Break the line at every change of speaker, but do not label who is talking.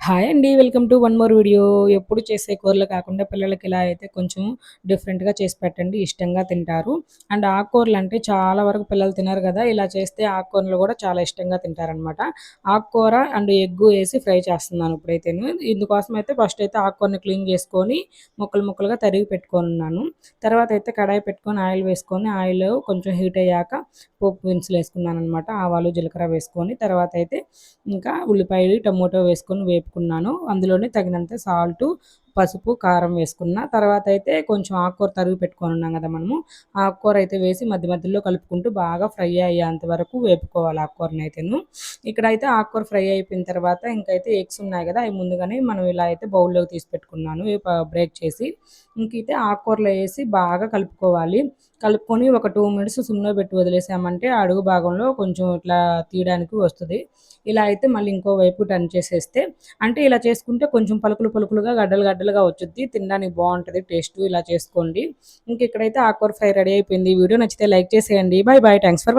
Hi అండి. Welcome to one more video. ఎప్పుడు చేసే కూరలు కాకుండా పిల్లలకి ఇలా అయితే కొంచెం డిఫరెంట్‌గా చేసి పెట్టండి. ఇష్టంగా తింటారు. అండ్ ఆకుకూరలంటే చాలా వరకు పిల్లలు తినరు గదా! ఇలా చేస్తే ఆకుకూరలు గూడా చాలా ఇష్టంగా తింటారనమాట. ఆకుకూర అండ్ ఎగ్గు ఏసి ఫ్రై చేస్తున్నాను ఇప్పుడైతేను. ఇందుకోసం అయితే ఫస్ట్ అయితే ఆకుకూరని క్లీన్ చేసుకొని ముక్కలు ముక్కలుగా తరిగి పెట్టుకొనున్నాను. తర్వాత అయితే కడాయి పెట్టుకొని ఆయిల్ వేసుకొని ఆయిల్ కొంచెం హీట్ అయ్యాక పోపు దినుసులేసుకున్నాననమాట. ఆవాలు, జీలకర్ర వేసుకొని తర్వాత అయితే ఇంకా ఉల్లిపాయలు, టమోటో వేసుకొని వేపుకున్నాను. అందులోనే తగినంత సాల్టు, పసుపు, కారం వేసుకున్న. తర్వాత అయితే కొంచెం ఆకుకూర తరిగి పెట్టుకొనున్నాం గదా మనము. ఆకుకూర అయితే వేసి మధ్య మధ్యలో కలుపుకుంటూ బాగా ఫ్రై అయ్యేంత వరకు వేపుకోవాలి ఆకుకూరనైతేను. ఇక్కడైతే ఆకుకూర ఫ్రై అయిపోయిన తర్వాత ఇంకైతే ఎగ్స్ ఉన్నాయి గదా! అవి ముందుగానే మనం ఇలా అయితే బౌల్‌లోకి తీసి పెట్టుకున్నాను. బ్రేక్ చేసి. ఇంకైతే ఆకుకూరలో ఏసి బాగా కలుపుకోవాలి. కలుపుకొని ఒక 2 మినిట్స్ సిమ్‌లో పెట్టి వదిలేసామంటే అడుగు భాగంలో కొంచెం ఇట్లా తీయడానికి వస్తది. ఇలా అయితే మళ్ళీ ఇంకో వైపు టర్న్ చేసేస్తే అంటే ఇలా చేసుకుంటే కొంచెం పలుకులు పలుకులుగా గడ్డలు గడ్డలుగా వచ్చుద్ది. తినడానికి బావుంటది టేస్టు. ఇలా చేసుకోండి. ఇంక ఇక్కడైతే ఆకుకూర ఫ్రై రెడీ అయిపోయింది. ఈ వీడియో నచ్చితే లైక్ చేసేయండి. Bye bye. Thanks for